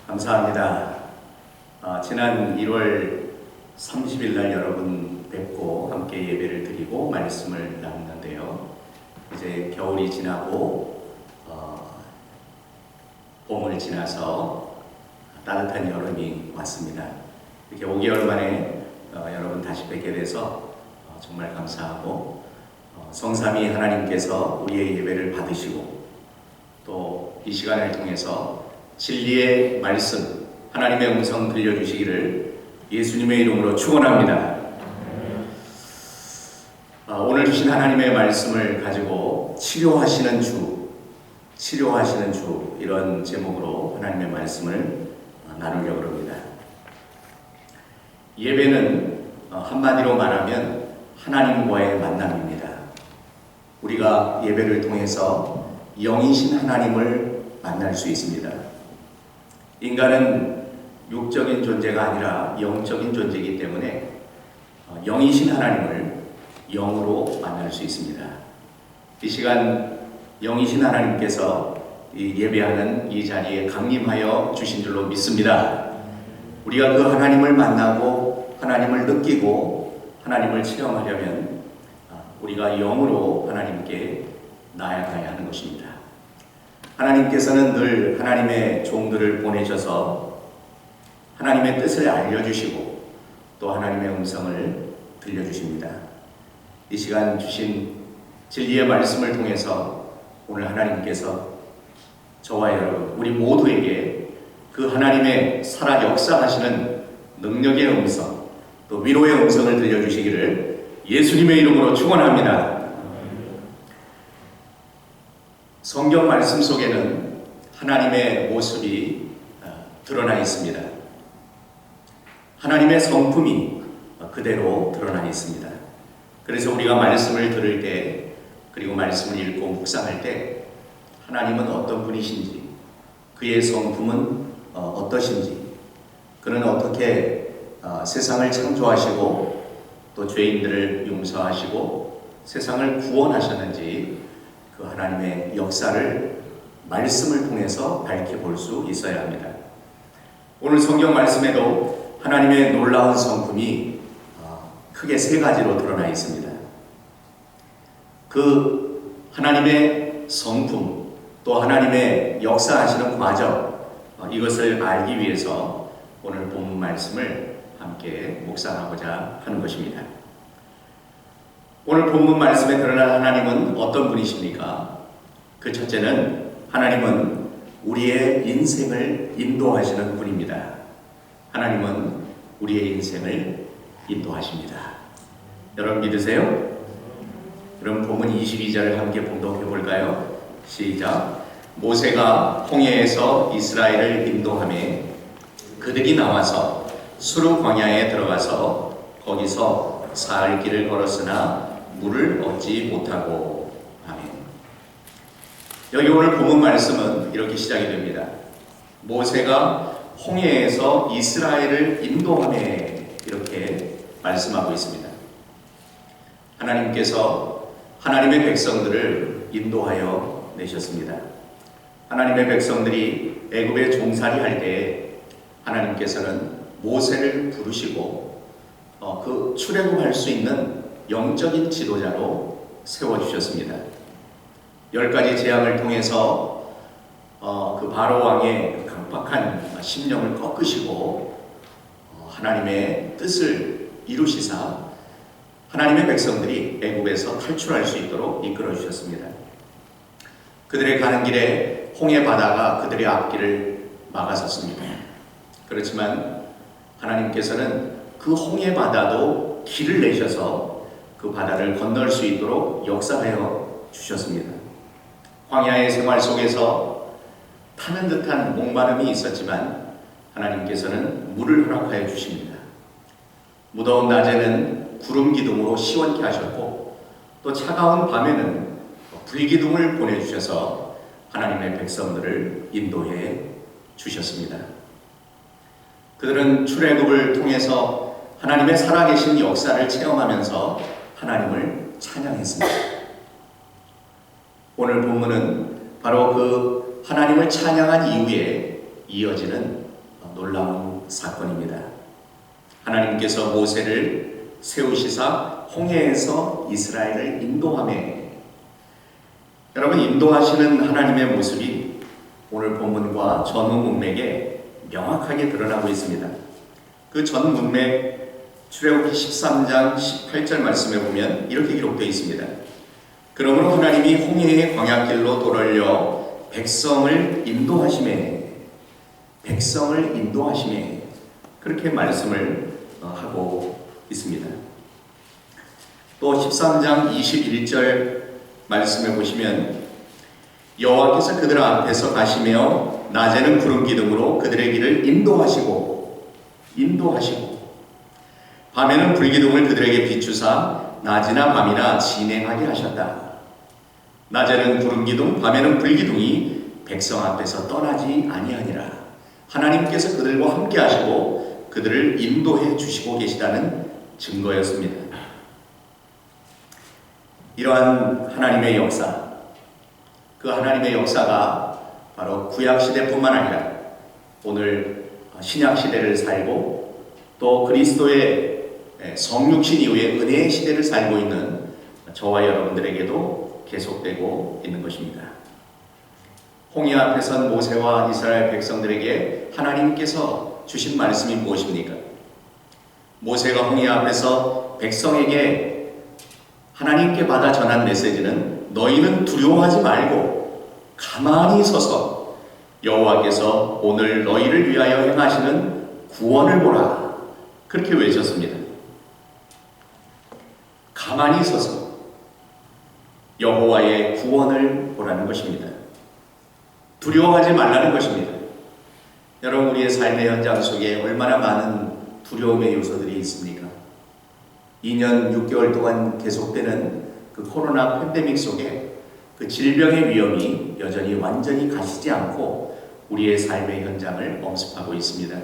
감사합니다. 지난 1월 30일 날 여러분 뵙고 함께 예배를 드리고 말씀을 나눴는데요. 이제 겨울이 지나고 봄을 지나서 따뜻한 여름이 왔습니다. 이렇게 5개월 만에 여러분 다시 뵙게 돼서 정말 감사하고 성삼위 하나님께서 우리의 예배를 받으시고 또 이 시간을 통해서 진리의 말씀, 하나님의 음성 들려주시기를 예수님의 이름으로 축원합니다. 오늘 주신 하나님의 말씀을 가지고 치료하시는 주 이런 제목으로 하나님의 말씀을 나누려고 합니다. 예배는 한마디로 말하면 하나님과의 만남입니다. 우리가 예배를 통해서 영이신 하나님을 만날 수 있습니다. 인간은 육적인 존재가 아니라 영적인 존재이기 때문에 영이신 하나님을 영으로 만날 수 있습니다. 이 시간 영이신 하나님께서 이 예배하는 이 자리에 강림하여 주신 줄로 믿습니다. 우리가 그 하나님을 만나고 하나님을 느끼고 하나님을 체험하려면 우리가 영으로 하나님께 나아가야 하는 것입니다. 하나님께서는 늘 하나님의 종들을 보내셔서 하나님의 뜻을 알려주시고 또 하나님의 음성을 들려주십니다. 이 시간 주신 진리의 말씀을 통해서 오늘 하나님께서 저와 여러분 우리 모두에게 그 하나님의 살아 역사하시는 능력의 음성 또 위로의 음성을 들려주시기를 예수님의 이름으로 축원합니다. 성경 말씀 속에는 하나님의 모습이 드러나 있습니다. 하나님의 성품이 그대로 드러나 있습니다. 그래서 우리가 말씀을 들을 때 그리고 말씀을 읽고 묵상할 때 하나님은 어떤 분이신지 그의 성품은 어떠신지 그는 어떻게 세상을 창조하시고 또 죄인들을 용서하시고 세상을 구원하셨는지 그 하나님의 역사를 말씀을 통해서 밝혀볼 수 있어야 합니다. 오늘 성경 말씀에도 하나님의 놀라운 성품이 크게 세 가지로 드러나 있습니다. 그 하나님의 성품 또 하나님의 역사하시는 과정 이것을 알기 위해서 오늘 본문 말씀을 함께 묵상하고자 하는 것입니다. 오늘 본문 말씀에 드러난 하나님은 어떤 분이십니까? 그 첫째는 하나님은 우리의 인생을 인도하시는 분입니다. 하나님은 우리의 인생을 인도하십니다. 여러분 믿으세요? 그럼 본문 22절을 함께 봉독해 볼까요? 시작. 모세가 홍해에서 이스라엘을 인도하매 그들이 나와서 수르 광야에 들어가서 거기서 사흘 길을 걸었으나 물을 얻지 못하고. 아멘. 여기 오늘 본문 말씀은 이렇게 시작이 됩니다. 모세가 홍해에서 이스라엘을 인도하매 이렇게 말씀하고 있습니다. 하나님께서 하나님의 백성들을 인도하여 내셨습니다. 하나님의 백성들이 애굽에 종살이할 때 하나님께서는 모세를 부르시고 그 출애굽할 수 있는 영적인 지도자로 세워주셨습니다. 10가지 재앙을 통해서 그 바로 왕의 강팍한 심령을 꺾으시고 하나님의 뜻을 이루시사 하나님의 백성들이 애굽에서 탈출할 수 있도록 이끌어 주셨습니다. 그들의 가는 길에 홍해 바다가 그들의 앞길을 막아섰습니다. 그렇지만 하나님께서는 그 홍해 바다도 길을 내셔서 그 바다를 건널 수 있도록 역사하여 주셨습니다. 광야의 생활 속에서 타는 듯한 목마름이 있었지만 하나님께서는 물을 허락하여 주십니다. 무더운 낮에는 구름 기둥으로 시원케 하셨고 또 차가운 밤에는 불기둥을 보내주셔서 하나님의 백성들을 인도해 주셨습니다. 그들은 출애굽을 통해서 하나님의 살아계신 역사를 체험하면서 하나님을 찬양했습니다. 오늘 본문은 바로 그 하나님을 찬양한 이후에 이어지는 놀라운 사건입니다. 하나님께서 모세를 세우시사 홍해에서 이스라엘을 인도하매, 여러분, 인도하시는 하나님의 모습이 오늘 본문과 전후 문맥에 명확하게 드러나고 있습니다. 그 전 문맥 출애굽기 13장 18절 말씀에 보면 이렇게 기록되어 있습니다. 그러므로 하나님이 홍해의 광야길로 돌아올려 백성을 인도하시매, 그렇게 말씀을 하고 있습니다. 또 13장 21절 말씀에 보시면 여호와께서 그들 앞에서 가시며 낮에는 구름 기둥으로 그들의 길을 인도하시고 밤에는 불기둥을 그들에게 비추사 낮이나 밤이나 진행하게 하셨다. 낮에는 구름 기둥, 밤에는 불기둥이 백성 앞에서 떠나지 아니하니라. 하나님께서 그들과 함께 하시고 그들을 인도해 주시고 계시다는 증거였습니다. 이러한 하나님의 역사, 그 하나님의 역사가 바로 구약시대뿐만 아니라 오늘 신약시대를 살고 또 그리스도의 성육신 이후의 은혜의 시대를 살고 있는 저와 여러분들에게도 계속되고 있는 것입니다. 홍해 앞에 선 모세와 이스라엘 백성들에게 하나님께서 주신 말씀이 무엇입니까? 모세가 홍해 앞에서 백성에게 하나님께 받아 전한 메시지는 너희는 두려워하지 말고 가만히 서서 여호와께서 오늘 너희를 위하여 행하시는 구원을 보라. 그렇게 외쳤습니다. 가만히 서서 여호와의 구원을 보라는 것입니다. 두려워하지 말라는 것입니다. 여러분, 우리의 삶의 현장 속에 얼마나 많은 두려움의 요소들이 있습니까? 2년 6개월 동안 계속되는 그 코로나 팬데믹 속에 그 질병의 위험이 여전히 완전히 가시지 않고 우리의 삶의 현장을 엄습하고 있습니다.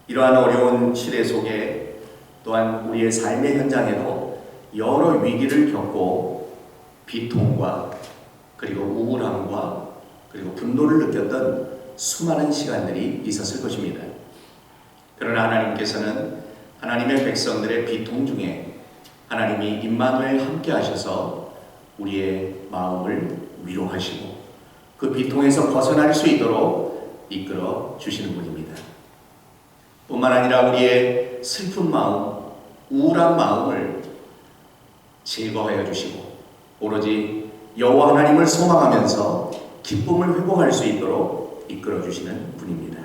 이러한 어려운 시대 속에 또한 우리의 삶의 현장에도 여러 위기를 겪고 비통과 그리고 우울함과 그리고 분노를 느꼈던 수많은 시간들이 있었을 것입니다. 그러나 하나님께서는 하나님의 백성들의 비통 중에 하나님이 임마누엘 함께 하셔서 우리의 마음을 위로하시고 그 비통에서 벗어날 수 있도록 이끌어 주시는 분입니다. 뿐만 아니라 우리의 슬픈 마음, 우울한 마음을 제거하여 주시고 오로지 여호와 하나님을 소망하면서 기쁨을 회복할 수 있도록 이끌어 주시는 분입니다.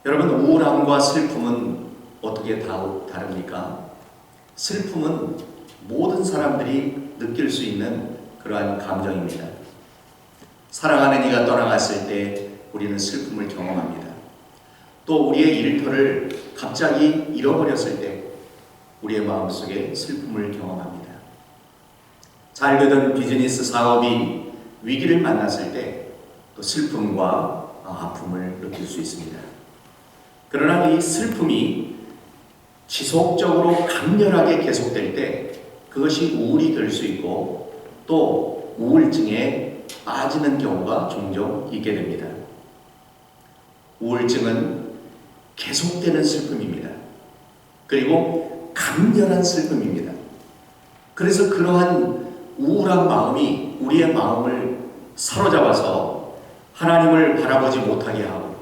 여러분, 우울함과 슬픔은 어떻게 다릅니까? 슬픔은 모든 사람들이 느낄 수 있는 그러한 감정입니다. 사랑하는 이가 떠나갔을 때 우리는 슬픔을 경험합니다. 또 우리의 일터를 갑자기 잃어버렸을 때 우리의 마음속에 슬픔을 경험합니다. 잘 되던 비즈니스 사업이 위기를 만났을 때 또 슬픔과 아픔을 느낄 수 있습니다. 그러나 이 슬픔이 지속적으로 강렬하게 계속될 때 그것이 우울이 될 수 있고 또 우울증에 빠지는 경우가 종종 있게 됩니다. 우울증은 계속되는 슬픔입니다. 그리고 강렬한 슬픔입니다. 그래서 그러한 우울한 마음이 우리의 마음을 사로잡아서 하나님을 바라보지 못하게 하고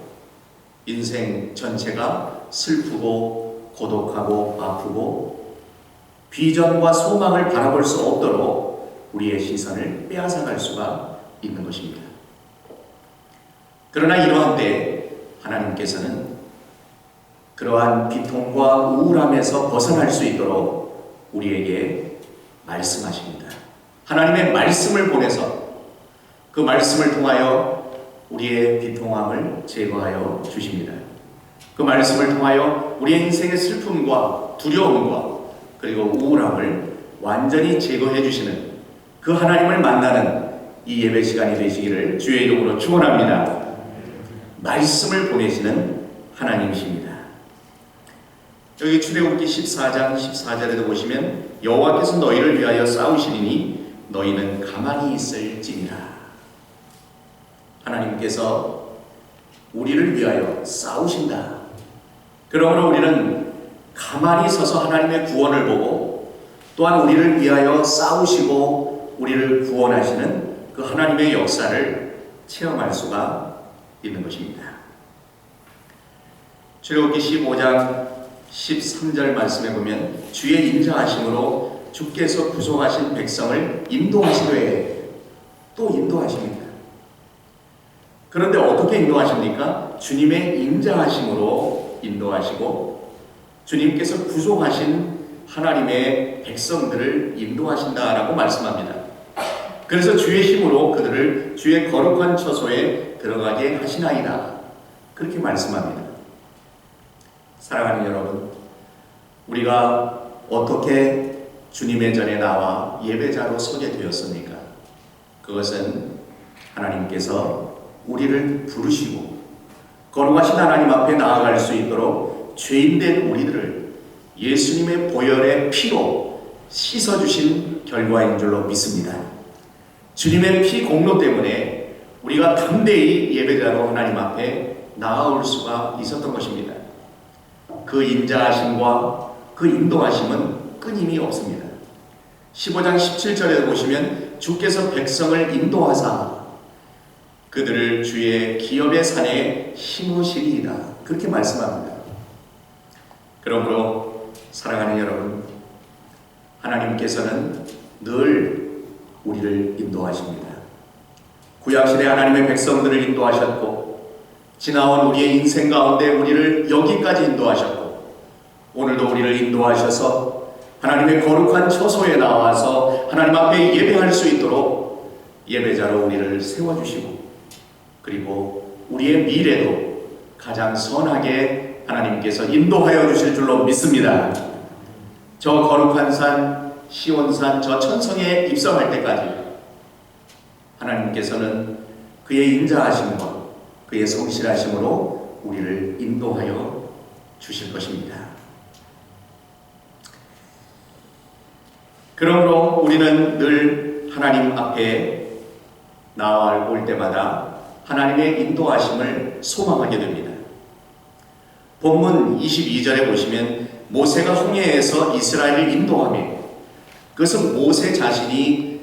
인생 전체가 슬프고 고독하고 아프고 비전과 소망을 바라볼 수 없도록 우리의 시선을 빼앗아갈 수가 있는 것입니다. 그러나 이러한 때 하나님께서는 그러한 비통과 우울함에서 벗어날 수 있도록 우리에게 말씀하십니다. 하나님의 말씀을 보내서 그 말씀을 통하여 우리의 비통함을 제거하여 주십니다. 그 말씀을 통하여 우리의 인생의 슬픔과 두려움과 그리고 우울함을 완전히 제거해 주시는 그 하나님을 만나는 이 예배 시간이 되시기를 주의 이름으로 축원합니다. 말씀을 보내시는 하나님이십니다. 여기 출애굽기 14장 14절에도 보시면 여호와께서 너희를 위하여 싸우시리니 너희는 가만히 있을지니라. 하나님께서 우리를 위하여 싸우신다. 그러므로 우리는 가만히 서서 하나님의 구원을 보고 또한 우리를 위하여 싸우시고 우리를 구원하시는 그 하나님의 역사를 체험할 수가 있는 것입니다. 출애굽기 15장 13절 말씀에 보면 주의 인자하심으로 주께서 구속하신 백성을 인도하시되 또 인도하십니다. 그런데 어떻게 인도하십니까? 주님의 인자하심으로 인도하시고 주님께서 구속하신 하나님의 백성들을 인도하신다라고 말씀합니다. 그래서 주의 힘으로 그들을 주의 거룩한 처소에 들어가게 하시나이다. 그렇게 말씀합니다. 사랑하는 여러분, 우리가 어떻게 주님의 전에 나와 예배자로 서게 되었습니까? 그것은 하나님께서 우리를 부르시고 거룩하신 하나님 앞에 나아갈 수 있도록 죄인된 우리들을 예수님의 보혈의 피로 씻어주신 결과인 줄로 믿습니다. 주님의 피 공로 때문에 우리가 담대히 예배자로 하나님 앞에 나아올 수가 있었던 것입니다. 그 인자하심과 그 인도하심은 끊임이 없습니다. 15장 17절에 보시면 주께서 백성을 인도하사 그들을 주의 기업의 산에 심으시리이다. 그렇게 말씀합니다. 그러므로 사랑하는 여러분, 하나님께서는 늘 우리를 인도하십니다. 구약시대 하나님의 백성들을 인도하셨고 지나온 우리의 인생 가운데 우리를 여기까지 인도하셨고 오늘도 우리를 인도하셔서 하나님의 거룩한 처소에 나와서 하나님 앞에 예배할 수 있도록 예배자로 우리를 세워주시고 그리고 우리의 미래도 가장 선하게 하나님께서 인도하여 주실 줄로 믿습니다. 저 거룩한 산 시온산 저 천성에 입성할 때까지 하나님께서는 그의 인자하심과 그의 성실하심으로 우리를 인도하여 주실 것입니다. 그러므로 우리는 늘 하나님 앞에 나아올 때마다 하나님의 인도하심을 소망하게 됩니다. 본문 22절에 보시면 모세가 홍해에서 이스라엘을 인도하며 그것은 모세 자신이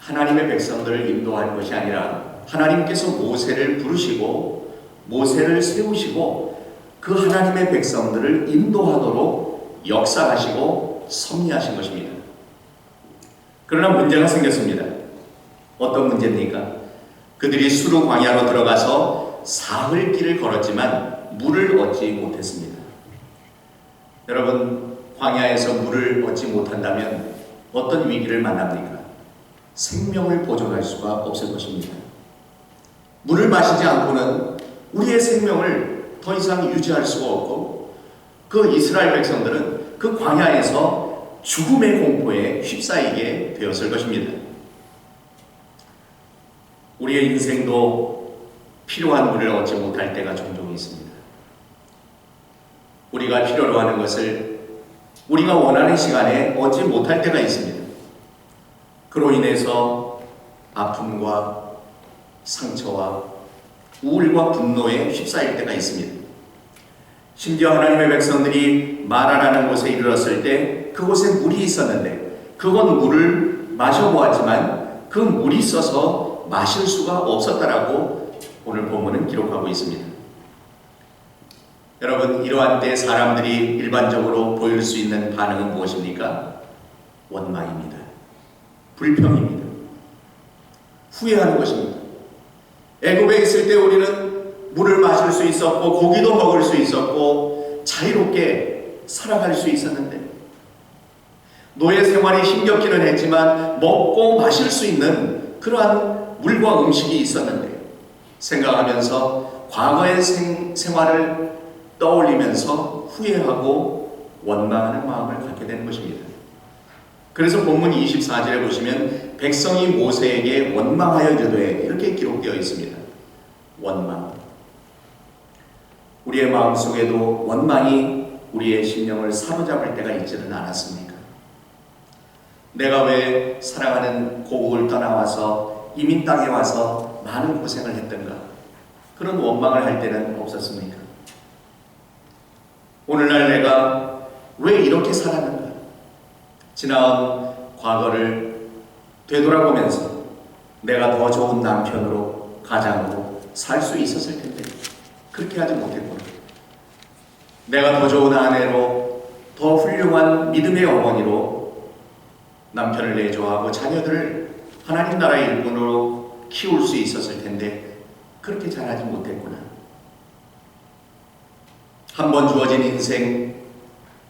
하나님의 백성들을 인도할 것이 아니라 하나님께서 모세를 부르시고 모세를 세우시고 그 하나님의 백성들을 인도하도록 역사하시고 섭리하신 것입니다. 그러나 문제가 생겼습니다. 어떤 문제입니까? 그들이 수르 광야로 들어가서 사흘 길을 걸었지만 물을 얻지 못했습니다. 여러분, 광야에서 물을 얻지 못한다면 어떤 위기를 만납니까? 생명을 보존할 수가 없을 것입니다. 물을 마시지 않고는 우리의 생명을 더 이상 유지할 수가 없고 그 이스라엘 백성들은 그 광야에서 죽음의 공포에 휩싸이게 되었을 것입니다. 우리의 인생도 필요한 물을 얻지 못할 때가 종종 있습니다. 우리가 필요로 하는 것을 우리가 원하는 시간에 얻지 못할 때가 있습니다. 그로 인해서 아픔과 상처와 우울과 분노에 휩싸일 때가 있습니다. 심지어 하나님의 백성들이 마라라는 곳에 이르렀을 때 그곳에 물이 있었는데 그건 물을 마셔보았지만 그 물이 있어서 마실 수가 없었다라고 오늘 본문은 기록하고 있습니다. 여러분, 이러한 때 사람들이 일반적으로 보일 수 있는 반응은 무엇입니까? 원망입니다. 불평입니다. 후회하는 것입니다. 애굽에 있을 때 우리는 물을 마실 수 있었고 고기도 먹을 수 있었고 자유롭게 살아갈 수 있었는데 노예 생활이 힘겹기는 했지만 먹고 마실 수 있는 그러한 물과 음식이 있었는데 생각하면서 과거의 생활을 떠올리면서 후회하고 원망하는 마음을 갖게 되는 것입니다. 그래서 본문 24절에 보시면 백성이 모세에게 원망하여 이르되 이렇게 기록되어 있습니다. 원망. 우리의 마음속에도 원망이 우리의 심령을 사로잡을 때가 있지는 않았습니까? 내가 왜 사랑하는 고국을 떠나와서 이민 땅에 와서 많은 고생을 했던가? 그런 원망을 할 때는 없었습니까? 오늘날 내가 왜 이렇게 살았는가? 지나온 과거를 되돌아보면서 내가 더 좋은 남편으로, 가장으로 살 수 있었을 텐데 그렇게 하지 못했구나. 내가 더 좋은 아내로, 더 훌륭한 믿음의 어머니로 남편을 내조하고 자녀들을 하나님 나라의 일꾼으로 키울 수 있었을 텐데 그렇게 잘하지 못했구나. 한 번 주어진 인생,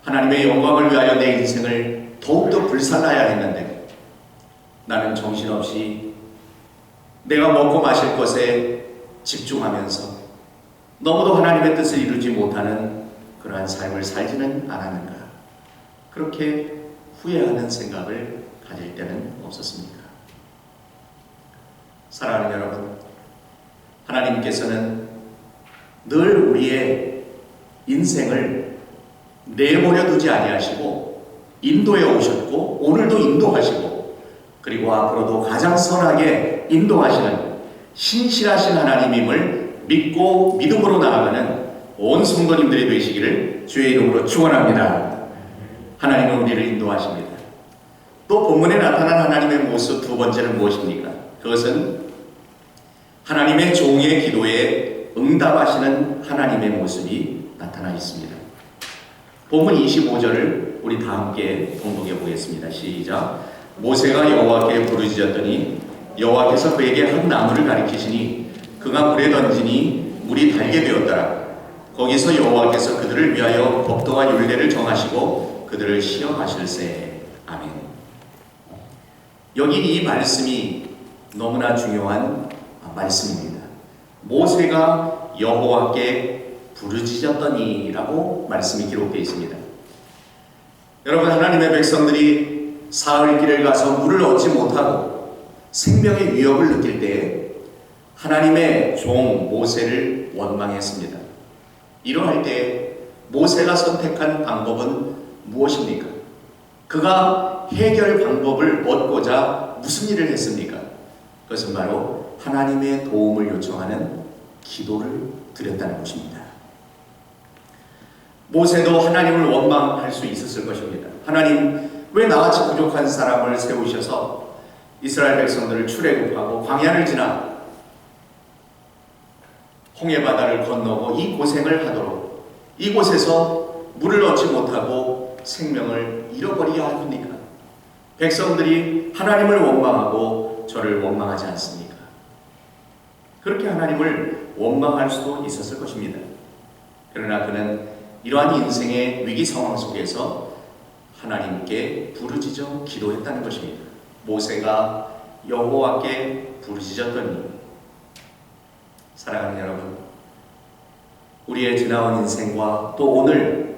하나님의 영광을 위하여 내 인생을 더욱더 불살라야 했는데 나는 정신없이 내가 먹고 마실 것에 집중하면서 너무도 하나님의 뜻을 이루지 못하는 그러한 삶을 살지는 않았는가. 그렇게 후회하는 생각을 가질 때는 없었습니까? 사랑하는 여러분, 하나님께서는 늘 우리의 인생을 내버려 두지 아니하시고 인도해 오셨고 오늘도 인도하시고 그리고 앞으로도 가장 선하게 인도하시는 신실하신 하나님임을 믿고 믿음으로 나아가는 온 성도님들이 되시기를 주의 이름으로 축원합니다. 하나님은 우리를 인도하십니다. 또 본문에 나타난 하나님의 모습 두 번째는 무엇입니까? 그것은 하나님의 종의 기도에 응답하시는 하나님의 모습이 나타나 있습니다. 본문 25절을 우리 다 함께 봉독해 보겠습니다. 시작. 모세가 여호와께 부르짖었더니 여호와께서 그에게 한 나무를 가리키시니 그가 물에 던지니 물이 달게 되었더라. 거기서 여호와께서 그들을 위하여 법도와 율례를 정하시고 그들을 시험하실세. 아멘. 여기 이 말씀이 너무나 중요한 말씀입니다. 모세가 여호와께 부르짖었더니 라고 말씀이 기록되어 있습니다. 여러분, 하나님의 백성들이 사흘 길을 가서 물을 얻지 못하고 생명의 위협을 느낄 때 하나님의 종 모세를 원망했습니다. 이러할 때 모세가 선택한 방법은 무엇입니까? 그가 해결 방법을 얻고자 무슨 일을 했습니까? 그것은 바로 하나님의 도움을 요청하는 기도를 드렸다는 것입니다. 모세도 하나님을 원망할 수 있었을 것입니다. 하나님, 왜 나같이 부족한 사람을 세우셔서 이스라엘 백성들을 출애굽하고 광야를 지나 홍해 바다를 건너고 이 고생을 하도록 이곳에서 물을 얻지 못하고 생명을 잃어버리게 하십니까? 백성들이 하나님을 원망하고 저를 원망하지 않습니까? 그렇게 하나님을 원망할 수도 있었을 것입니다. 그러나 그는 이러한 인생의 위기 상황 속에서 하나님께 부르짖어 기도했다는 것입니다. 모세가 여호와께 부르짖었더니, 사랑하는 여러분, 우리의 지나온 인생과 또 오늘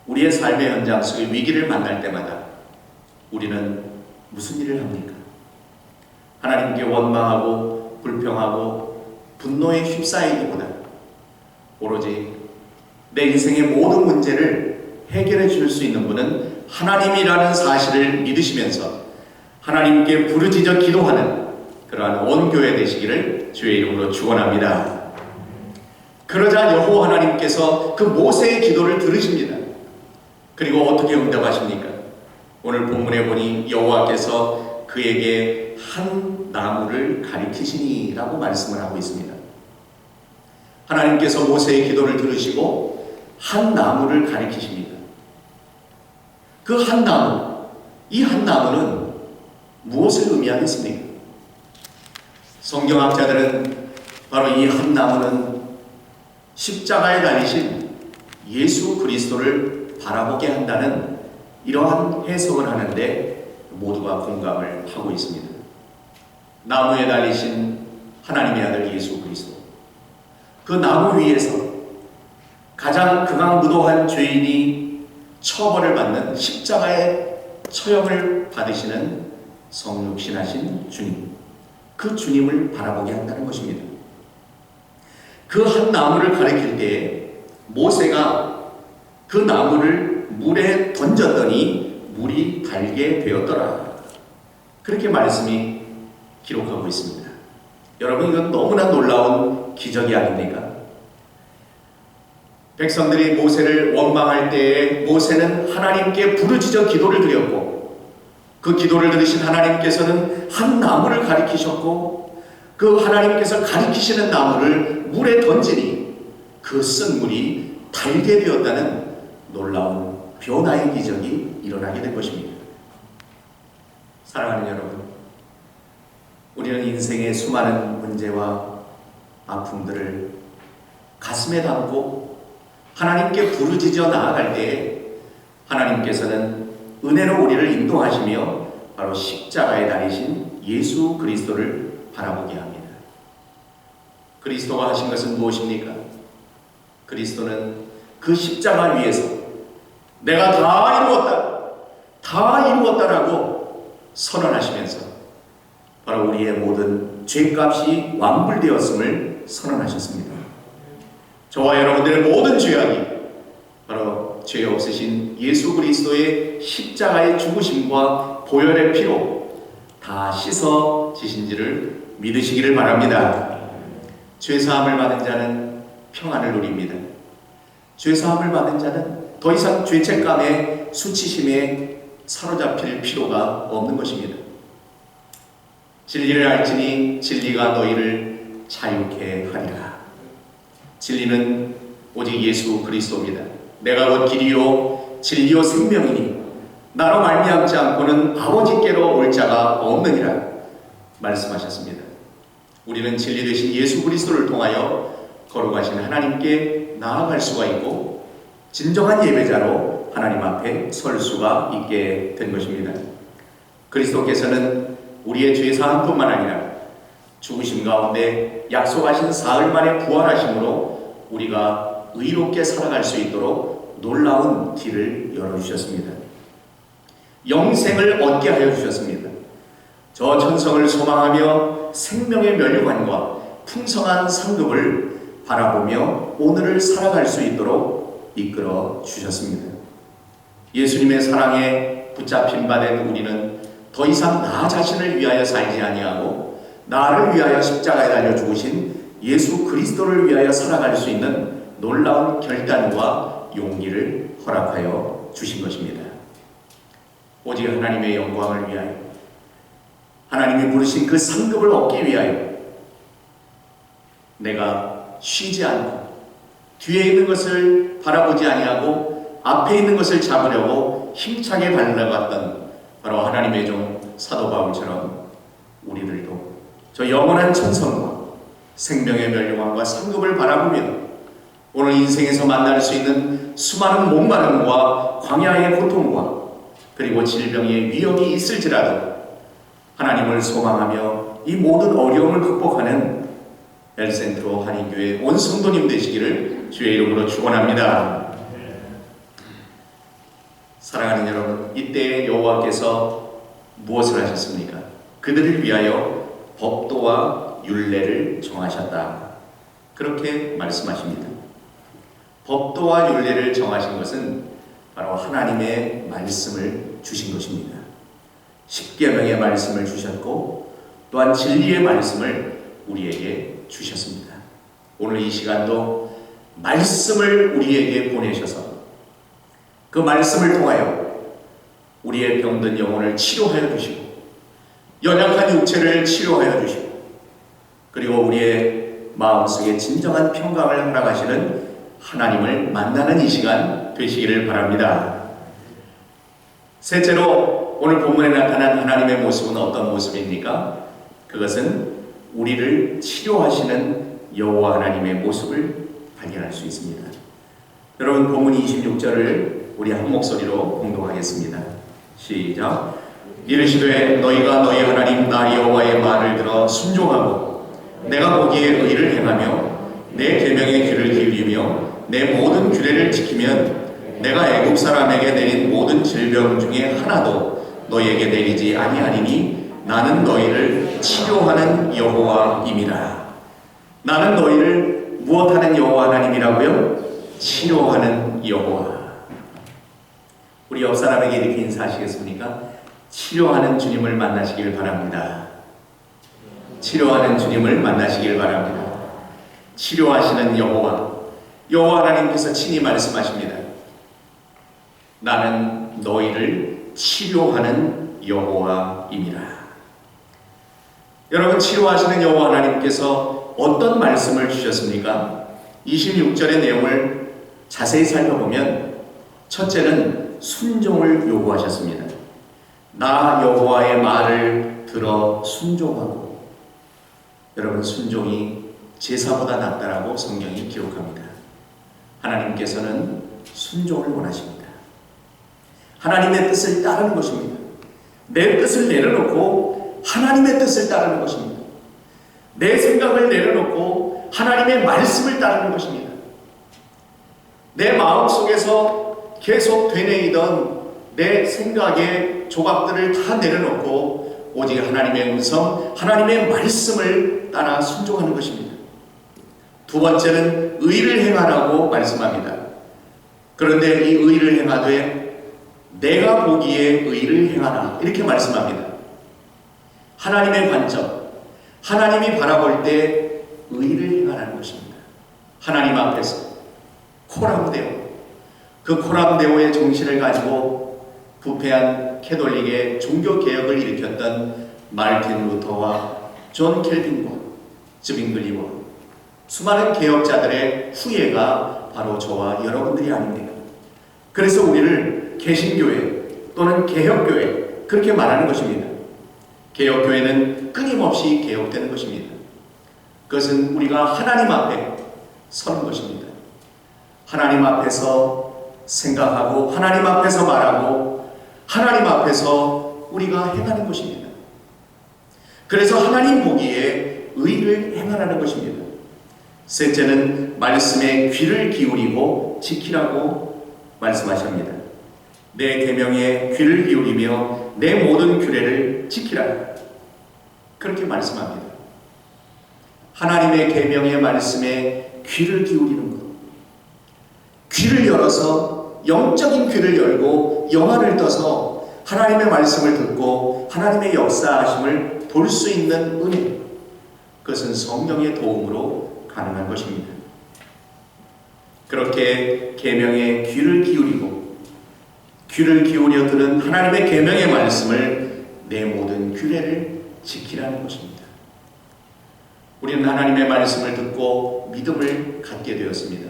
우리의 삶의 현장 속의 위기를 만날 때마다 우리는 무슨 일을 합니까? 하나님께 원망하고 불평하고 분노에 휩싸이기보다 오로지 내 인생의 모든 문제를 해결해 줄 수 있는 분은 하나님이라는 사실을 믿으시면서 하나님께 부르짖어 기도하는 그러한 온 교회 되시기를 주의 이름으로 축원합니다. 그러자 여호와 하나님께서 그 모세의 기도를 들으십니다. 그리고 어떻게 응답하십니까? 오늘 본문에 보니 여호와께서 그에게 한 나무를 가리키시니 라고 말씀을 하고 있습니다. 하나님께서 모세의 기도를 들으시고 한 나무를 가리키십니다. 그 한 나무, 이 한 나무는 무엇을 의미하겠습니까? 성경학자들은 바로 이 한 나무는 십자가에 달리신 예수 그리스도를 바라보게 한다는 이러한 해석을 하는데 모두가 공감을 하고 있습니다. 나무에 달리신 하나님의 아들 예수 그리스도, 그 나무 위에서 가장 극악무도한 죄인이 처벌을 받는 십자가의 처형을 받으시는 성육신하신 주님, 그 주님을 바라보게 한다는 것입니다. 그 한 나무를 가리킬 때에 모세가 그 나무를 물에 던졌더니 물이 달게 되었더라. 그렇게 말씀이 기록하고 있습니다. 여러분, 이건 너무나 놀라운 기적이 아닙니까? 백성들이 모세를 원망할 때에 모세는 하나님께 부르짖어 기도를 드렸고, 그 기도를 들으신 하나님께서는 한 나무를 가리키셨고, 그 하나님께서 가리키시는 나무를 물에 던지니 그 쓴 물이 달게 되었다는 놀라운 변화의 기적이 일어나게 된 것입니다. 사랑하는 여러분, 우리는 인생의 수많은 문제와 아픔들을 가슴에 담고 하나님께 부르짖어 나아갈 때에 하나님께서는 은혜로 우리를 인도하시며 바로 십자가에 달리신 예수 그리스도를 바라보게 합니다. 그리스도가 하신 것은 무엇입니까? 그리스도는 그 십자가 위에서 내가 다 이루었다라고 선언하시면서 바로 우리의 모든 죄값이 완불되었음을 선언하셨습니다. 저와 여러분들의 모든 죄악이 바로 죄 없으신 예수 그리스도의 십자가의 죽으심과 보혈의 피로 다 씻어지신지를 믿으시기를 바랍니다. 죄사함을 받은 자는 평안을 누립니다. 죄사함을 받은 자는 더 이상 죄책감에 수치심에 사로잡힐 필요가 없는 것입니다. 진리를 알지니 진리가 너희를 자유케 하리라. 진리는 오직 예수 그리스도입니다. 내가 곧 길이요 진리요 생명이니 나로 말미암지 않고는 아버지께로 올 자가 없느니라 말씀하셨습니다. 우리는 진리 되신 예수 그리스도를 통하여 거룩하신 하나님께 나아갈 수가 있고 진정한 예배자로 하나님 앞에 설 수가 있게 된 것입니다. 그리스도께서는 우리의 죄사함뿐만 아니라 죽으심 가운데 약속하신 사흘 만에 부활하심으로 우리가 의롭게 살아갈 수 있도록 놀라운 길을 열어주셨습니다. 영생을 얻게 하여 주셨습니다. 저 천성을 소망하며 생명의 면류관과 풍성한 상급을 바라보며 오늘을 살아갈 수 있도록 이끌어 주셨습니다. 예수님의 사랑에 붙잡힌 바 된 우리는 더 이상 나 자신을 위하여 살지 아니하고 나를 위하여 십자가에 달려 죽으신 예수 그리스도를 위하여 살아갈 수 있는 놀라운 결단과 용기를 허락하여 주신 것입니다. 오직 하나님의 영광을 위하여, 하나님이 부르신 그 상급을 얻기 위하여 내가 쉬지 않고 뒤에 있는 것을 바라보지 아니하고 앞에 있는 것을 잡으려고 힘차게 달려갔던 바로 하나님의 종 사도 바울처럼 우리들도 저 영원한 천성과 생명의 멸류관과 상급을 바라보며 오늘 인생에서 만날 수 있는 수많은 목마름과 광야의 고통과 그리고 질병의 위험이 있을지라도 하나님을 소망하며 이 모든 어려움을 극복하는 엘센트로 한인교회 온 성도님 되시기를 주의 이름으로 축원합니다. 사랑하는 여러분, 이때 여호와께서 무엇을 하셨습니까? 그들을 위하여 법도와 율례를 정하셨다. 그렇게 말씀하십니다. 법도와 율례를 정하신 것은 바로 하나님의 말씀을 주신 것입니다. 십계명의 말씀을 주셨고 또한 진리의 말씀을 우리에게 주셨습니다. 오늘 이 시간도 말씀을 우리에게 보내셔서 그 말씀을 통하여 우리의 병든 영혼을 치료하여 주시고 연약한 육체를 치료하여 주시고 그리고 우리의 마음속에 진정한 평강을 허락하시는 하나님을 만나는 이 시간 되시기를 바랍니다. 셋째로 오늘 본문에 나타난 하나님의 모습은 어떤 모습입니까? 그것은 우리를 치료하시는 여호와 하나님의 모습을 발견할 수 있습니다. 여러분, 본문 26절을 우리 한 목소리로 공동하겠습니다. 시작. 이르시되 너희가 너희 하나님 나 여호와의 말을 들어 순종하고 내가 보기에 의를 행하며 내 계명의 귀를 기울이며 내 모든 규례를 지키면 내가 애굽 사람에게 내린 모든 질병 중에 하나도 너희에게 내리지 아니하리니 나는 너희를 치료하는 여호와임이라. 나는 너희를 무엇하는 여호와 하나님이라고요? 치료하는 여호와. 우리 옆 사람에게 이렇게 인사하시겠습니까? 치료하는 주님을 만나시길 바랍니다. 치료하는 주님을 만나시길 바랍니다. 치료하시는 여호와 하나님께서 친히 말씀하십니다. 나는 너희를 치료하는 여호와임이라. 여러분, 치료하시는 여호와 하나님께서 어떤 말씀을 주셨습니까? 26절의 내용을 자세히 살펴보면 첫째는 순종을 요구하셨습니다. 나 여호와의 말을 들어 순종하고. 여러분, 순종이 제사보다 낫다라고 성경이 기록합니다. 하나님께서는 순종을 원하십니다. 하나님의 뜻을 따르는 것입니다. 내 뜻을 내려놓고 하나님의 뜻을 따르는 것입니다. 내 생각을 내려놓고 하나님의 말씀을 따르는 것입니다. 내 마음속에서 계속 되뇌이던 내 생각의 조각들을 다 내려놓고 오직 하나님의 음성, 하나님의 말씀을 따라 순종하는 것입니다. 두 번째는 의를 행하라고 말씀합니다. 그런데 이 의를 행하되 내가 보기에 의를 행하라, 이렇게 말씀합니다. 하나님의 관점, 하나님이 바라볼 때 의를 행하라는 것입니다. 하나님 앞에서 코람데오, 그 코람데오의 정신을 가지고 부패한 캐톨릭의 종교개혁을 일으켰던 마르틴 루터와 존 켈빈과 즈빙글리와 수많은 개혁자들의 후예가 바로 저와 여러분들이 아닙니까? 그래서 우리를 개신교회 또는 개혁교회 그렇게 말하는 것입니다. 개혁교회는 끊임없이 개혁되는 것입니다. 그것은 우리가 하나님 앞에 서는 것입니다. 하나님 앞에서 생각하고 하나님 앞에서 말하고 하나님 앞에서 우리가 행하는 것입니다. 그래서 하나님 보기에 의를 행하라는 것입니다. 셋째는 말씀에 귀를 기울이고 지키라고 말씀하십니다. 내 계명에 귀를 기울이며 내 모든 규례를 지키라, 그렇게 말씀합니다. 하나님의 계명의 말씀에 귀를 기울이는 것, 귀를 열어서 영적인 귀를 열고 영안을 떠서 하나님의 말씀을 듣고 하나님의 역사하심을 볼 수 있는 은혜, 그것은 성령의 도움으로 가능한 것입니다. 그렇게 계명에 귀를 기울이고 귀를 기울여 들은 하나님의 계명의 말씀을 내 모든 규례를 지키라는 것입니다. 우리는 하나님의 말씀을 듣고 믿음을 갖게 되었습니다.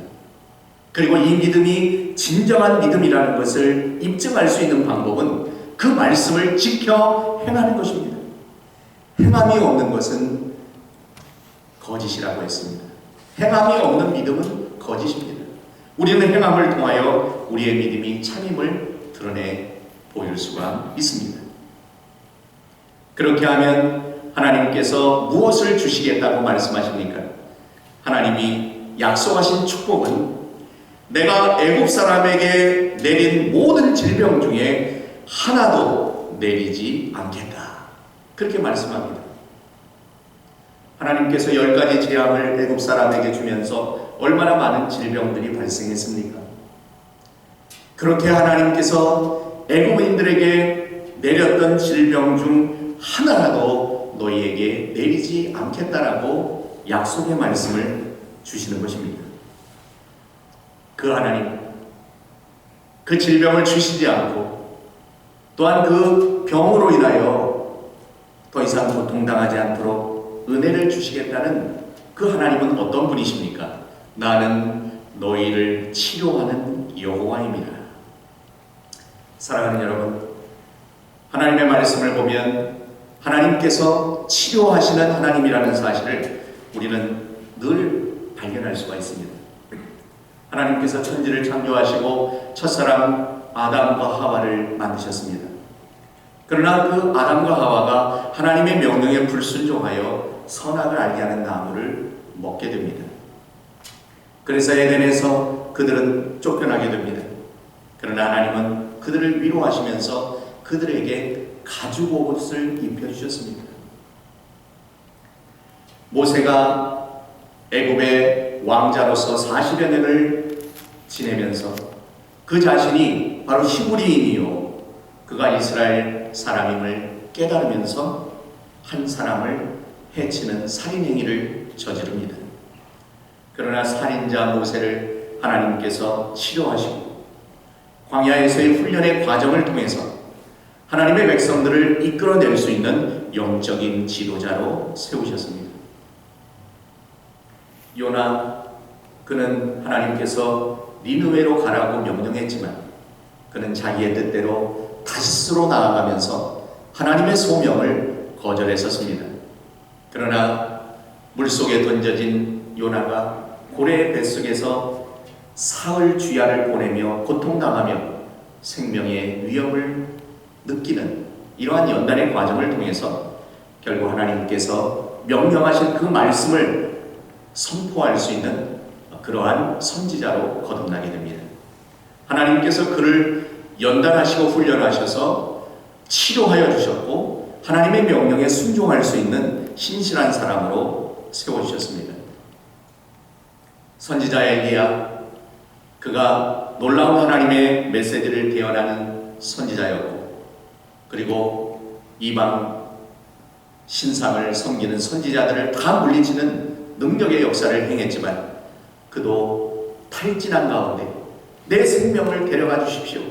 그리고 이 믿음이 진정한 믿음이라는 것을 입증할 수 있는 방법은 그 말씀을 지켜 행하는 것입니다. 행함이 없는 것은 거짓이라고 했습니다. 행함이 없는 믿음은 거짓입니다. 우리는 행함을 통하여 우리의 믿음이 참임을 드러내 보일 수가 있습니다. 그렇게 하면 하나님께서 무엇을 주시겠다고 말씀하십니까? 하나님이 약속하신 축복은 내가 애굽 사람에게 내린 모든 질병 중에 하나도 내리지 않겠다, 그렇게 말씀합니다. 하나님께서 10가지 재앙을 애굽 사람에게 주면서 얼마나 많은 질병들이 발생했습니까? 그렇게 하나님께서 애굽인들에게 내렸던 질병 중 하나라도 너희에게 내리지 않겠다라고 약속의 말씀을 주시는 것입니다. 그 하나님, 그 질병을 주시지 않고 또한 그 병으로 인하여 더 이상 고통당하지 않도록 은혜를 주시겠다는 그 하나님은 어떤 분이십니까? 나는 너희를 치료하는 여호와입니다. 사랑하는 여러분, 하나님의 말씀을 보면 하나님께서 치료하시는 하나님이라는 사실을 우리는 늘 발견할 수가 있습니다. 하나님께서 천지를 창조하시고 첫사람 아담과 하와를 만드셨습니다. 그러나 그 아담과 하와가 하나님의 명령에 불순종하여 선악을 알게 하는 나무를 먹게 됩니다. 그래서 에덴에서 그들은 쫓겨나게 됩니다. 그러나 하나님은 그들을 위로하시면서 그들에게 가죽옷을 입혀주셨습니다. 모세가 애굽의 왕자로서 40여 년을 지내면서 그 자신이 바로 히브리인이요 그가 이스라엘 사람임을 깨달으면서 한 사람을 해치는 살인 행위를 저지릅니다. 그러나 살인자 모세를 하나님께서 치료하시고 광야에서의 훈련의 과정을 통해서 하나님의 백성들을 이끌어낼 수 있는 영적인 지도자로 세우셨습니다. 요나, 그는 하나님께서 니느웨로 가라고 명령했지만 그는 자기의 뜻대로 다시스로 나아가면서 하나님의 소명을 거절했었습니다. 그러나 물속에 던져진 요나가 고래의 뱃속에서 사흘 주야를 보내며 고통당하며 생명의 위협을 느끼는 이러한 연단의 과정을 통해서 결국 하나님께서 명령하신 그 말씀을 선포할 수 있는 그러한 선지자로 거듭나게 됩니다. 하나님께서 그를 연단하시고 훈련하셔서 치료하여 주셨고 하나님의 명령에 순종할 수 있는 신실한 사람으로 세워주셨습니다. 선지자 엘리야, 그가 놀라운 하나님의 메시지를 대언하는 선지자였고 그리고 이방 신상을 섬기는 선지자들을 다 물리치는 능력의 역사를 행했지만 그도 탈진한 가운데 내 생명을 데려가 주십시오.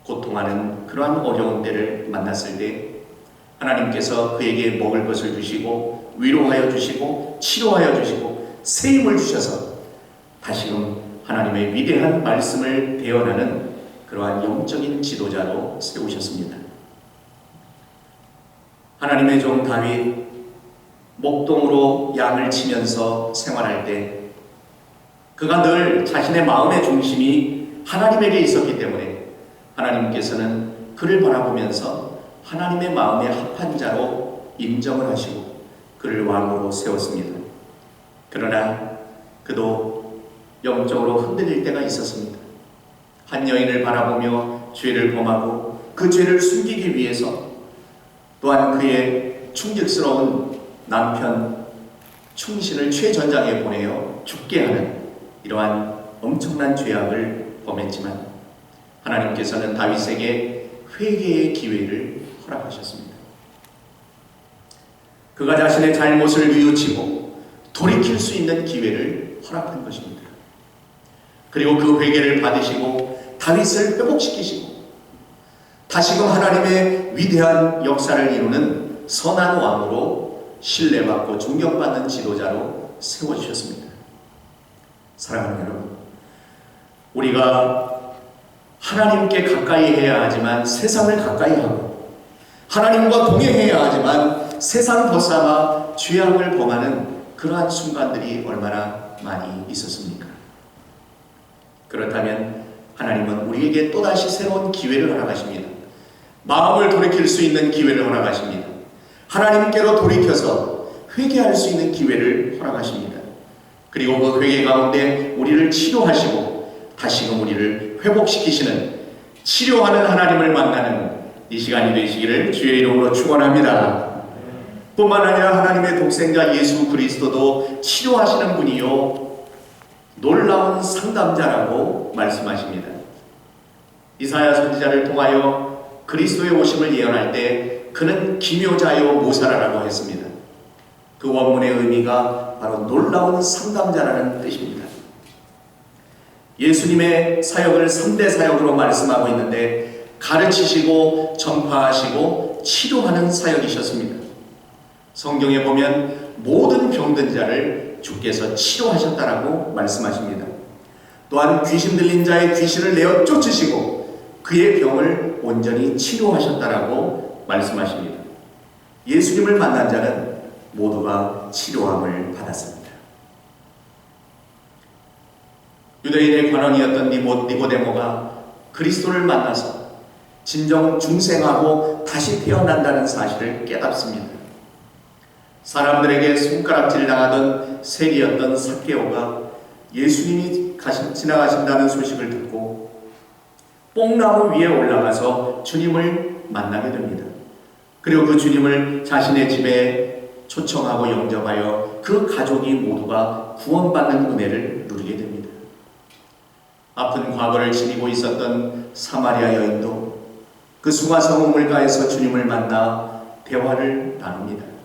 고통하는 그러한 어려운 때를 만났을 때 하나님께서 그에게 먹을 것을 주시고 위로하여 주시고 치료하여 주시고 새 힘을 주셔서 다시금 하나님의 위대한 말씀을 대언하는 그러한 영적인 지도자로 세우셨습니다. 하나님의 종 다윗, 목동으로 양을 치면서 생활할 때 그가 늘 자신의 마음의 중심이 하나님에게 있었기 때문에 하나님께서는 그를 바라보면서 하나님의 마음에 합한 자로 인정을 하시고 그를 왕으로 세웠습니다. 그러나 그도 영적으로 흔들릴 때가 있었습니다. 한 여인을 바라보며 죄를 범하고 그 죄를 숨기기 위해서 또한 그의 충직스러운 남편 충신을 최전장에 보내어 죽게 하는 이러한 엄청난 죄악을 범했지만 하나님께서는 다윗에게 회개의 기회를 허락하셨습니다. 그가 자신의 잘못을 뉘우치고 돌이킬 수 있는 기회를 허락한 것입니다. 그리고 그 회개를 받으시고 다윗을 회복시키시고 다시금 하나님의 위대한 역사를 이루는 선한 왕으로 신뢰받고 존경받는 지도자로 세워주셨습니다. 사랑하는 여러분, 우리가 하나님께 가까이 해야 하지만 세상을 가까이 하고 하나님과 동행해야 하지만 세상 벗삼아 죄악을 범하는 그러한 순간들이 얼마나 많이 있었습니까? 그렇다면 하나님은 우리에게 또다시 새로운 기회를 허락하십니다. 마음을 돌이킬 수 있는 기회를 허락하십니다. 하나님께로 돌이켜서 회개할 수 있는 기회를 허락하십니다. 그리고 그 회개 가운데 우리를 치료하시고 다시금 우리를 회복시키시는 치료하는 하나님을 만나는 이 시간이 되시기를 주의 이름으로 축원합니다. 뿐만 아니라 하나님의 독생자 예수 그리스도도 치료하시는 분이요 놀라운 상담자라고 말씀하십니다. 이사야 선지자를 통하여 그리스도의 오심을 예언할 때 그는 기묘자요 모사라라고 했습니다. 그 원문의 의미가 바로 놀라운 상담자라는 뜻입니다. 예수님의 사역을 3대 사역으로 말씀하고 있는데 가르치시고 전파하시고 치료하는 사역이셨습니다. 성경에 보면 모든 병든 자를 주께서 치료하셨다라고 말씀하십니다. 또한 귀신 들린 자의 귀신을 내어 쫓으시고 그의 병을 온전히 치료하셨다라고 말씀하십니다. 예수님을 만난 자는 모두가 치료함을 받았습니다. 유대인의 관원이었던 니고데모가 그리스도를 만나서 진정 중생하고 다시 태어난다는 사실을 깨닫습니다. 사람들에게 손가락질 당하던 세리였던 삭개오가 예수님이 지나가신다는 소식을 듣고 뽕나무 위에 올라가서 주님을 만나게 됩니다. 그리고 그 주님을 자신의 집에 초청하고 영접하여 그 가족이 모두가 구원받는 은혜를 누리게 됩니다. 아픈 과거를 지니고 있었던 사마리아 여인도 그 수가성 우물가에서 주님을 만나 대화를 나눕니다.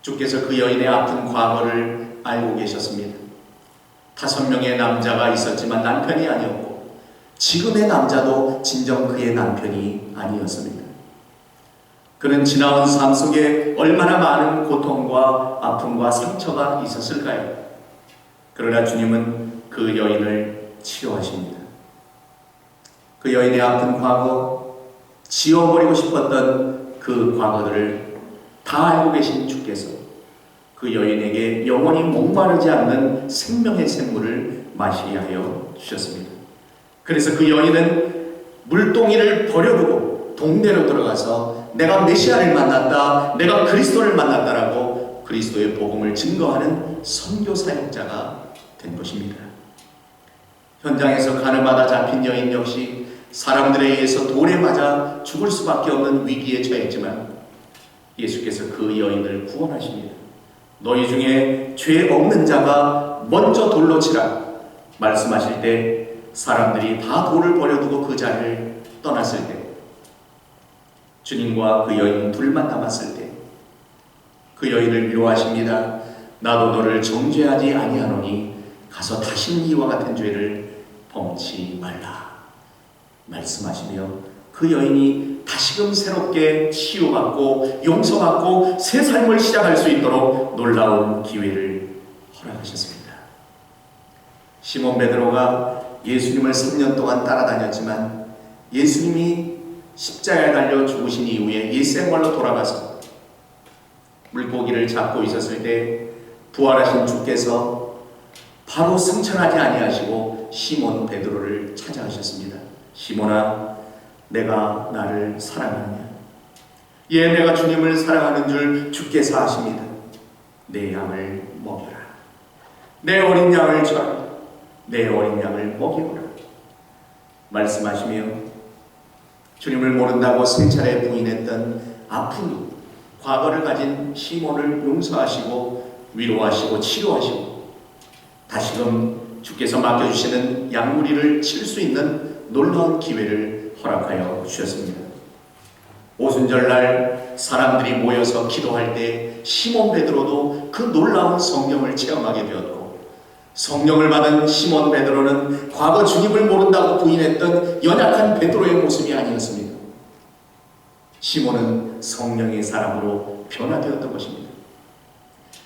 주께서 그 여인의 아픈 과거를 알고 계셨습니다. 5명의 남자가 있었지만 남편이 아니었고 지금의 남자도 진정 그의 남편이 아니었습니다. 그는 지나온 삶 속에 얼마나 많은 고통과 아픔과 상처가 있었을까요? 그러나 주님은 그 여인을 치료하십니다. 그 여인의 아픈 과거, 지워버리고 싶었던 그 과거들을 다 알고 계신 주께서 그 여인에게 영원히 목마르지 않는 생명의 샘물을 마시게 하여 주셨습니다. 그래서 그 여인은 물동이를 버려두고 동네로 들어가서 내가 메시아를 만났다, 내가 그리스도를 만났다라고 그리스도의 복음을 증거하는 선교 사역자가 된 것입니다. 현장에서 가늠하다 잡힌 여인 역시 사람들에 의해서 돌에 맞아 죽을 수밖에 없는 위기에 처했지만 예수께서 그 여인을 구원하십니다. 너희 중에 죄 없는 자가 먼저 돌로 치라 말씀하실 때 사람들이 다 돌을 버려두고 그 자리를 떠났을 때, 주님과 그 여인 둘만 남았을 때 그 여인을 위로하십니다. 나도 너를 정죄하지 아니하노니 가서 다시는 이와 같은 죄를 범치 말라 말씀하시며 그 여인이 다시금 새롭게 치유받고 용서받고 새 삶을 시작할 수 있도록 놀라운 기회를 허락하셨습니다. 시몬 베드로가 예수님을 3년 동안 따라다녔지만 예수님이 십자가에 달려 죽으신 이후에 옛생활로 돌아가서 물고기를 잡고 있었을 때 부활하신 주께서 바로 승천하지 아니하시고 시몬 베드로를 찾아가셨습니다. 시몬아, 내가 나를 사랑하느냐? 예, 내가 주님을 사랑하는 줄 주께서 아십니다. 내 양을 먹여라. 내 어린 양을 쳐라. 내 어린 양을 먹이거라 말씀하시며 주님을 모른다고 세 차례 부인했던 아픈 과거를 가진 시몬을 용서하시고 위로하시고 치료하시고 다시금 주께서 맡겨주시는 양무리를 칠 수 있는 놀라운 기회를 허락하여 주셨습니다. 오순절날 사람들이 모여서 기도할 때 시몬 베드로도 그 놀라운 성령을 체험하게 되었고, 성령을 받은 시몬 베드로는 과거 주님을 모른다고 부인했던 연약한 베드로의 모습이 아니었습니다. 시몬은 성령의 사람으로 변화되었던 것입니다.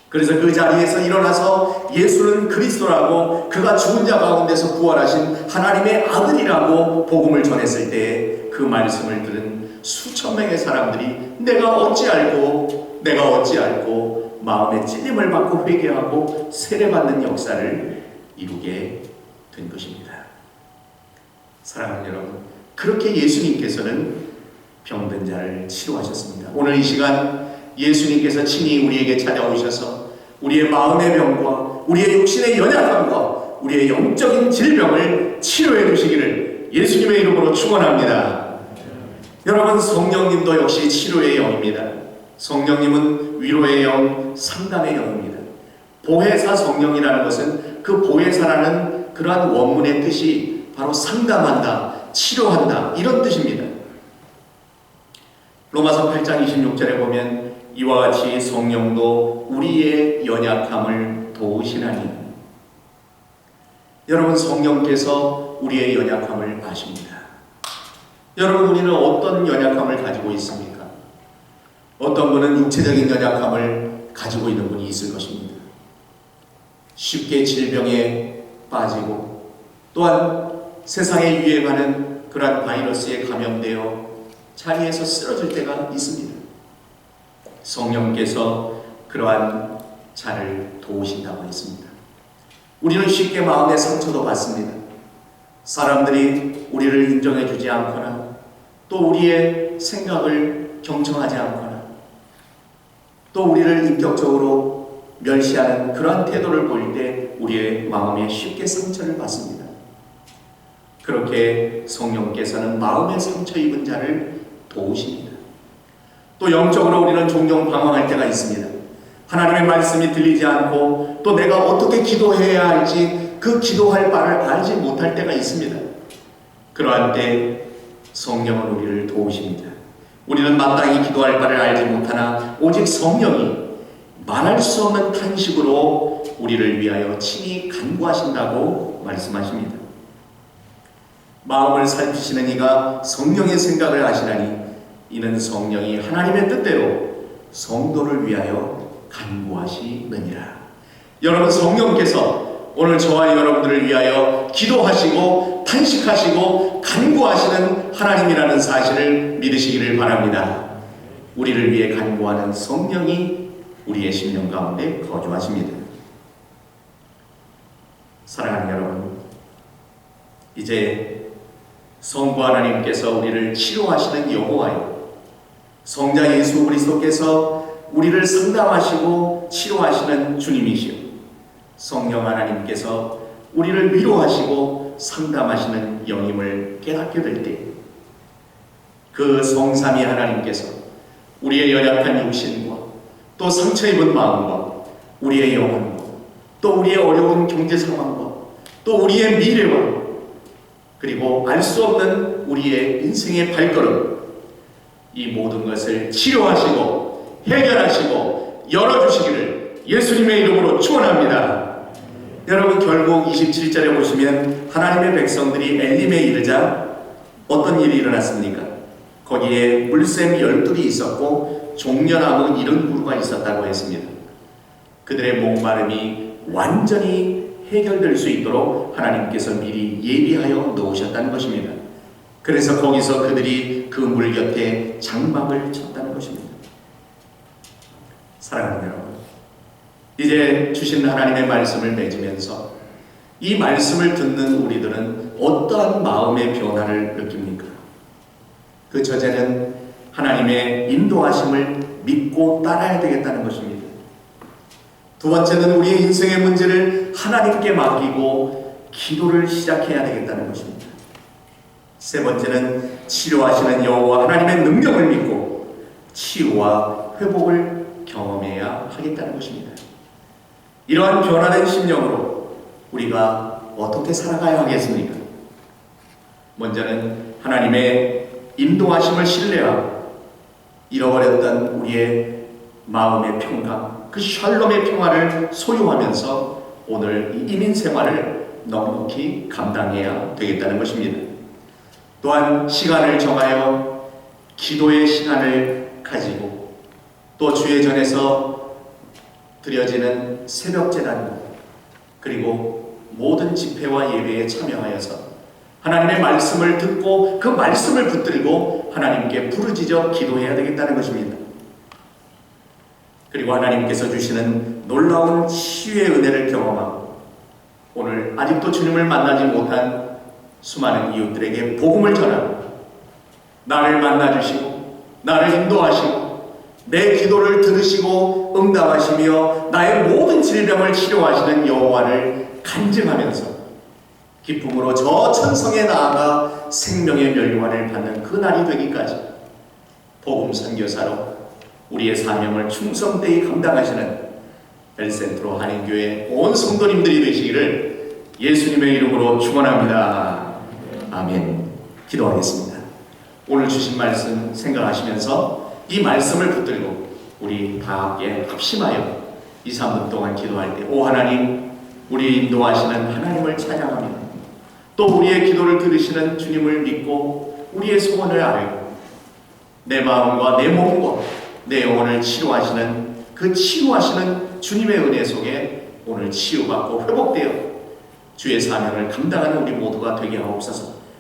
그래서 그 자리에서 일어나서 예수는 그리스도라고, 그가 죽은 자 가운데서 부활하신 하나님의 아들이라고 복음을 전했을 때 그 말씀을 들은 수천 명의 사람들이 내가 어찌 알고 마음의 찔림을 받고 회개하고 세례받는 역사를 이루게 된 것입니다. 사랑하는 여러분, 그렇게 예수님께서는 병든 자를 치료하셨습니다. 오늘 이 시간 예수님께서 친히 우리에게 찾아오셔서 우리의 마음의 병과 우리의 육신의 연약함과 우리의 영적인 질병을 치료해 주시기를 예수님의 이름으로 축원합니다. 여러분, 성령님도 역시 치료의 영입니다. 성령님은 위로의 영, 상담의 영입니다. 보혜사 성령이라는 것은 그 보혜사라는 그러한 원문의 뜻이 바로 상담한다, 치료한다, 이런 뜻입니다. 로마서 8장 26절에 보면 이와 같이 성령도 우리의 연약함을 도우시나니. 여러분, 성령께서 우리의 연약함을 아십니다. 여러분, 우리는 어떤 연약함을 가지고 있습니까? 어떤 분은 육체적인 연약함을 가지고 있는 분이 있을 것입니다. 쉽게 질병에 빠지고 또한 세상에 유행하는 그러한 바이러스에 감염되어 자리에서 쓰러질 때가 있습니다. 성령께서 그러한 자를 도우신다고 했습니다. 우리는 쉽게 마음의 상처도 받습니다. 사람들이 우리를 인정해 주지 않거나 또 우리의 생각을 경청하지 않거나 또 우리를 인격적으로 멸시하는 그러한 태도를 보일 때 우리의 마음에 쉽게 상처를 받습니다. 그렇게 성령께서는 마음의 상처 입은 자를 도우십니다. 또 영적으로 우리는 종종 방황할 때가 있습니다. 하나님의 말씀이 들리지 않고 또 내가 어떻게 기도해야 할지 그 기도할 바를 알지 못할 때가 있습니다. 그러한 때 성령은 우리를 도우십니다. 우리는 마땅히 기도할 바를 알지 못하나 오직 성령이 말할 수 없는 탄식으로 우리를 위하여 친히 간구하신다고 말씀하십니다. 마음을 살피시는 이가 성령의 생각을 아시나니 이는 성령이 하나님의 뜻대로 성도를 위하여 간구하시느니라. 여러분, 성령께서 오늘 저와 여러분들을 위하여 기도하시고 탄식하시고 간구하시는 하나님이라는 사실을 믿으시기를 바랍니다. 우리를 위해 간구하는 성령이 우리의 심령 가운데 거주하십니다. 사랑하는 여러분, 이제 성부 하나님께서 우리를 치료하시는 여호와요, 성자 예수 그리스도께서 우리를 상담하시고 치료하시는 주님이시요, 성령 하나님께서 우리를 위로하시고 상담하시는 영임을 깨닫게 될 때, 그 성삼위 하나님께서 우리의 연약한 육신과 또 상처 입은 마음과 우리의 영혼과 또 우리의 어려운 경제 상황과 또 우리의 미래와 그리고 알 수 없는 우리의 인생의 발걸음, 이 모든 것을 치료하시고 해결하시고 열어주시기를 예수님의 이름으로 축원합니다. 여러분, 결국 27절에 보시면 하나님의 백성들이 엘림에 이르자 어떤 일이 일어났습니까? 거기에 물샘 12이 있었고 종려나무 70그루가 있었다고 했습니다. 그들의 목마름이 완전히 해결될 수 있도록 하나님께서 미리 예비하여 놓으셨다는 것입니다. 그래서 거기서 그들이 그 물 곁에 장막을 쳤다는 것입니다. 사랑하는 여러분, 이제 주신 하나님의 말씀을 맺으면서 이 말씀을 듣는 우리들은 어떠한 마음의 변화를 느낍니까? 그 첫째는 하나님의 인도하심을 믿고 따라야 되겠다는 것입니다. 두 번째는 우리의 인생의 문제를 하나님께 맡기고 기도를 시작해야 되겠다는 것입니다. 세 번째는 치료하시는 여호와 하나님의 능력을 믿고 치유와 회복을 경험해야 하겠다는 것입니다. 이러한 변화된 심령으로 우리가 어떻게 살아가야 하겠습니까? 먼저는 하나님의 인도하심을 신뢰하고 잃어버렸던 우리의 마음의 평강, 그 샬롬의 평화를 소유하면서 오늘 이 이민 생활을 넉넉히 감당해야 되겠다는 것입니다. 또한 시간을 정하여 기도의 시간을 가지고 또 주의 전에서 드려지는 새벽 제단 그리고 모든 집회와 예배에 참여하여서 하나님의 말씀을 듣고 그 말씀을 붙들고 하나님께 부르짖어 기도해야 되겠다는 것입니다. 그리고 하나님께서 주시는 놀라운 치유의 은혜를 경험하고 오늘 아직도 주님을 만나지 못한 수많은 이웃들에게 복음을 전하고 나를 만나주시고 나를 인도하시고 내 기도를 들으시고 응답하시며 나의 모든 질병을 치료하시는 여호와를 간증하면서 기쁨으로 저 천성에 나아가 생명의 멸류관을 받는 그 날이 되기까지 복음 선교사로 우리의 사명을 충성되이 감당하시는 엘센트로 한인교회 온 성도님들이 되시기를 예수님의 이름으로 축원합니다. 아멘. 기도하겠습니다. 오늘 주신 말씀 생각하시면서 이 말씀을 붙들고 우리 다 함께 합심하여 2, 3분 동안 기도할 때 오 하나님, 우리 인도하시는 하나님을 찬양하며 또 우리의 기도를 들으시는 주님을 믿고 우리의 소원을 알고 내 마음과 내 몸과 내 영혼을 치료하시는 그 치유하시는 주님의 은혜 속에 오늘 치유받고 회복되어 주의 사명을 감당하는 우리 모두가 되게 하옵소서.